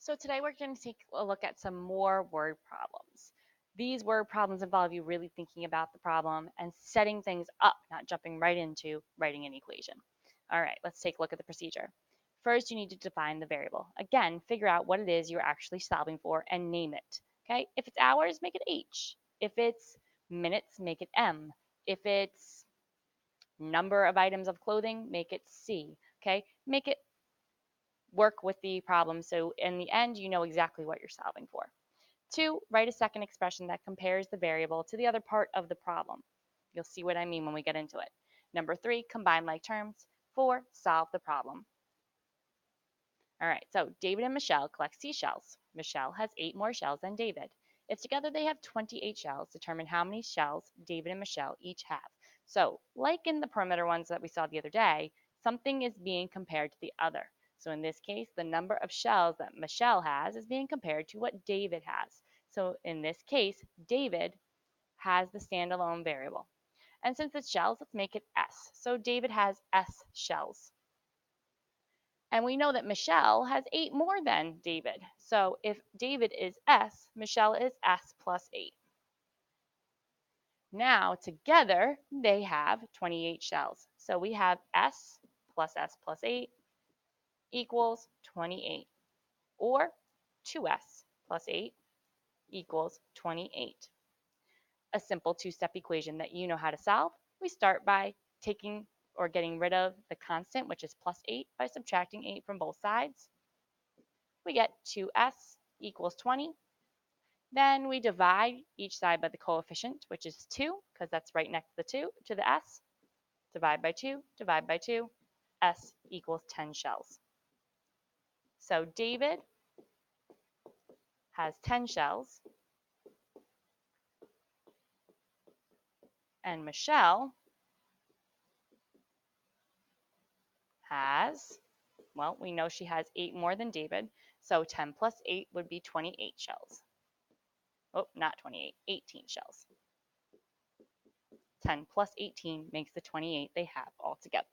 So today we're going to take a look at some more word problems. These word problems involve you really thinking about the problem and setting things up, not jumping right into writing an equation. All right, let's take a look at the procedure. First, you need to define the variable. Again, figure out what it is you're actually solving for and name it. Okay, if it's hours, make it H. If it's minutes, make it M. If it's number of items of clothing, make it C. Okay, make it work with the problem so in the end you know exactly what you're solving for. 2, write a second expression that compares the variable to the other part of the problem. You'll see what I mean when we get into it. Number 3, combine like terms. 4, solve the problem. All right, so David and Michelle collect seashells. Michelle has 8 more shells than David. If together they have 28 shells, determine how many shells David and Michelle each have. So, like in the perimeter ones that we saw the other day, something is being compared to the other. So in this case, the number of shells that Michelle has is being compared to what David has. So in this case, David has the standalone variable. And since it's shells, let's make it S. So David has S shells. And we know that Michelle has 8 more than David. So if David is S, Michelle is S plus 8. Now together they have 28 shells. So we have S plus 8 equals 28. Or 2S plus 8 equals 28. A simple two-step equation that you know how to solve. We start by taking or getting rid of the constant, which is plus 8, by subtracting 8 from both sides. We get 2s equals 20. Then we divide each side by the coefficient, which is 2, because that's right next to the 2, to the s. Divide by 2, divide by 2, s equals 10 shells. So David has 10 shells, and Michelle has, well, we know she has 8 more than David, so 10 plus 8 would be 28 shells. Oh, not 28, 18 shells. 10 plus 18 makes the 28 they have all together.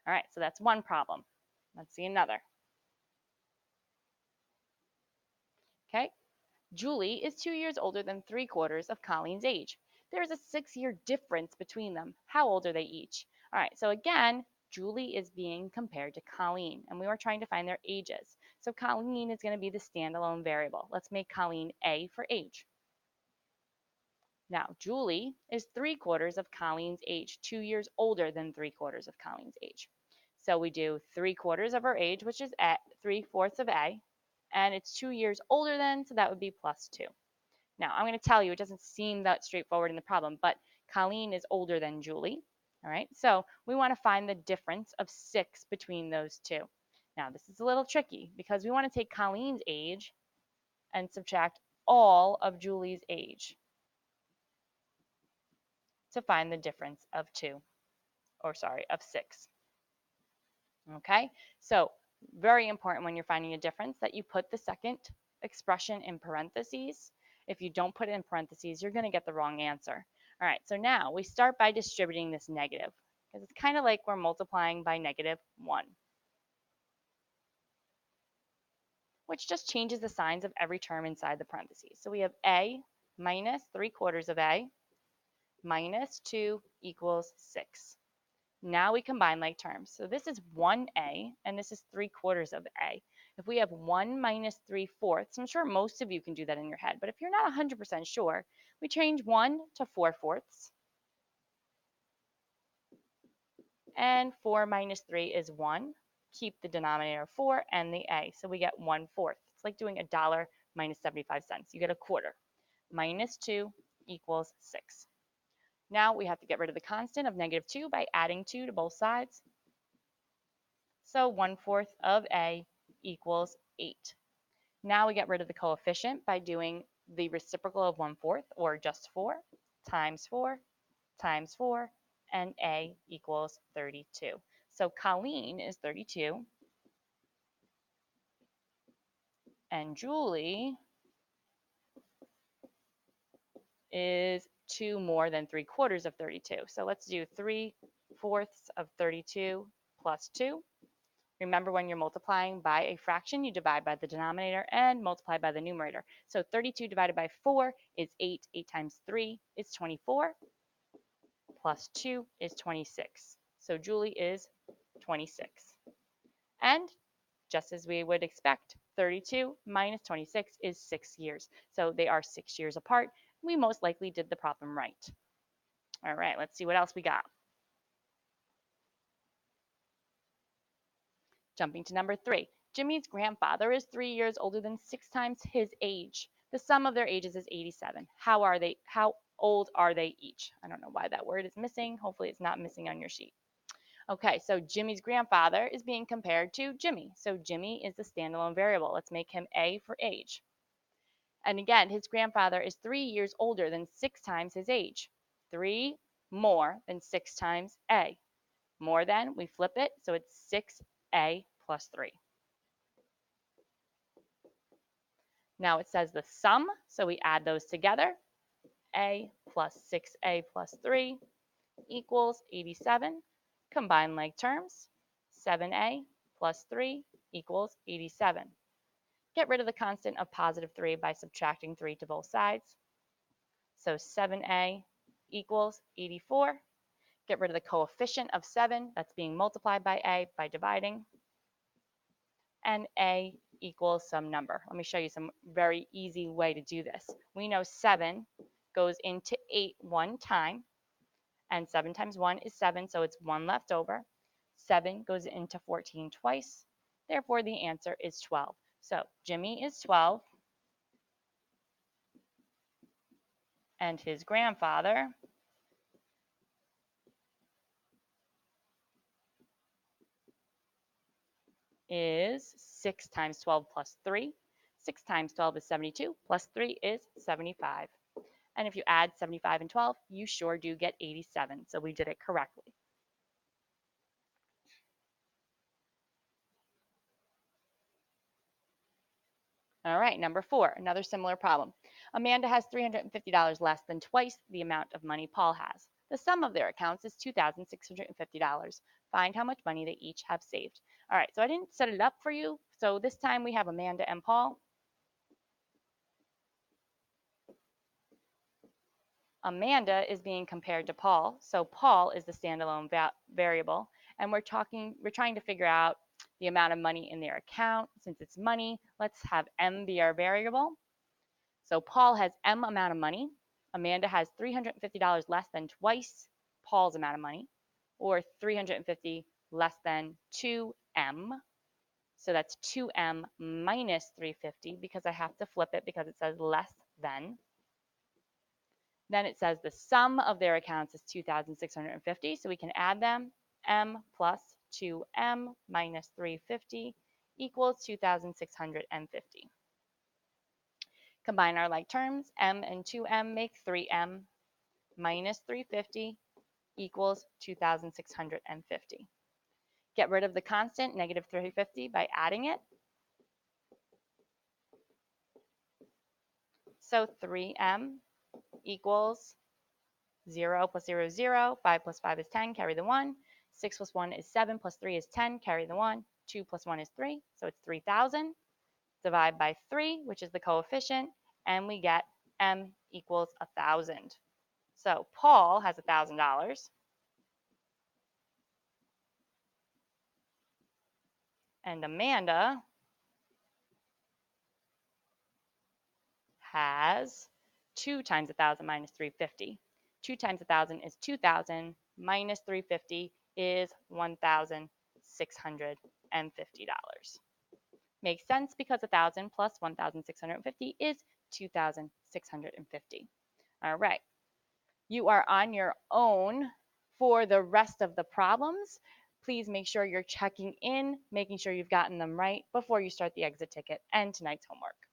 All right, so that's one problem. Let's see another. Okay, Julie is 2 years older than 3/4 of Colleen's age. There is a 6-year difference between them. How old are they each? All right, so again, Julie is being compared to Colleen, and we were trying to find their ages. So Colleen is going to be the standalone variable. Let's make Colleen A for age. Now, Julie is 3/4 of Colleen's age, 2 years older than 3/4 of Colleen's age. So we do 3/4 of her age, which is 3/4 of A, and it's 2 years older than, so that would be plus 2. Now, I'm going to tell you, it doesn't seem that straightforward in the problem, but Colleen is older than Julie. All right, so we want to find the difference of 6 between those two. Now, this is a little tricky because we want to take Colleen's age and subtract all of Julie's age to find the difference of 6. Okay, so very important when you're finding a difference that you put the second expression in parentheses. If you don't put it in parentheses, you're going to get the wrong answer. All right, so now we start by distributing this negative because it's kind of like we're multiplying by -1, which just changes the signs of every term inside the parentheses. So we have A minus 3/4 of A minus 2 equals 6. Now we combine like terms. So this is 1A and this is 3/4 of A. If we have 1 minus 3/4, I'm sure most of you can do that in your head, but if you're not 100% sure, we change 1 to 4/4, and 4 minus 3 is 1. Keep the denominator 4 and the A, so we get 1/4. It's like doing $1 minus 75 cents. You get a quarter. Minus 2 equals 6. Now we have to get rid of the constant of -2 by adding 2 to both sides. So 1/4 of A equals 8. Now we get rid of the coefficient by doing the reciprocal of 1/4, or just 4, times 4, times 4, and A equals 32. So Colleen is 32, and Julie is 2 more than 3/4 of 32. So let's do 3/4 of 32 plus 2. Remember, when you're multiplying by a fraction, you divide by the denominator and multiply by the numerator. So 32 divided by 4 is 8. 8 times 3 is 24. Plus 2 is 26. So Julie is 26. And just as we would expect, 32 minus 26 is 6 years. So they are 6 years apart. We most likely did the problem right. All right, let's see what else we got. Jumping to number 3. Jimmy's grandfather is 3 years older than 6 times his age. The sum of their ages is 87. How old are they each? I don't know why that word is missing. Hopefully it's not missing on your sheet. Okay, so Jimmy's grandfather is being compared to Jimmy. So Jimmy is the standalone variable. Let's make him A for age. And again, his grandfather is 3 years older than 6 times his age. 3 more than 6 times A. More than, we flip it, so it's 6A plus 3. Now it says the sum, so we add those together. A plus 6A plus 3 equals 87. Combine like terms. 7A plus 3 equals 87. Get rid of the constant of positive 3 by subtracting 3 to both sides. So 7A equals 84. Get rid of the coefficient of 7 that's being multiplied by A by dividing. And A equals some number. Let me show you some very easy way to do this. We know 7 goes into 8 one time, and 7 times 1 is 7, so it's 1 left over. 7 goes into 14 twice. Therefore, the answer is 12. So Jimmy is 12, and his grandfather is 6 times 12 plus 3. 6 times 12 is 72, plus 3 is 75. And if you add 75 and 12, you sure do get 87. So we did it correctly. All right, number 4, another similar problem. Amanda has $350 less than twice the amount of money Paul has. The sum of their accounts is $2,650. Find how much money they each have saved. All right, so I didn't set it up for you. So this time we have Amanda and Paul. Amanda is being compared to Paul. So Paul is the standalone variable, and we're trying to figure out the amount of money in their account. Since it's money, let's have M be our variable. So Paul has M amount of money. Amanda has $350 less than twice Paul's amount of money, or 350 less than 2M. So that's 2M minus 350 because I have to flip it because it says less than. Then it says the sum of their accounts is 2,650, so we can add them. M plus 2M minus 350 equals 2,650. Combine our like terms. M and 2M make 3M minus 350 equals 2,650. Get rid of the constant, negative 350, by adding it. So 3M equals 0 plus 0 is 0. 5 plus 5 is 10. Carry the 1. 6 plus 1 is 7. Plus 3 is 10. Carry the 1. 2 plus 1 is 3. So it's 3,000. Divide by 3, which is the coefficient, and we get M equals 1,000. So Paul has $1,000. And Amanda has 2 times 1,000 minus 350. 2 times 1,000 is 2,000 minus 350 is $1,650. Makes sense because 1,000 plus 1,650 is 2,650. All right. You are on your own for the rest of the problems. Please make sure you're checking in, making sure you've gotten them right before you start the exit ticket and tonight's homework.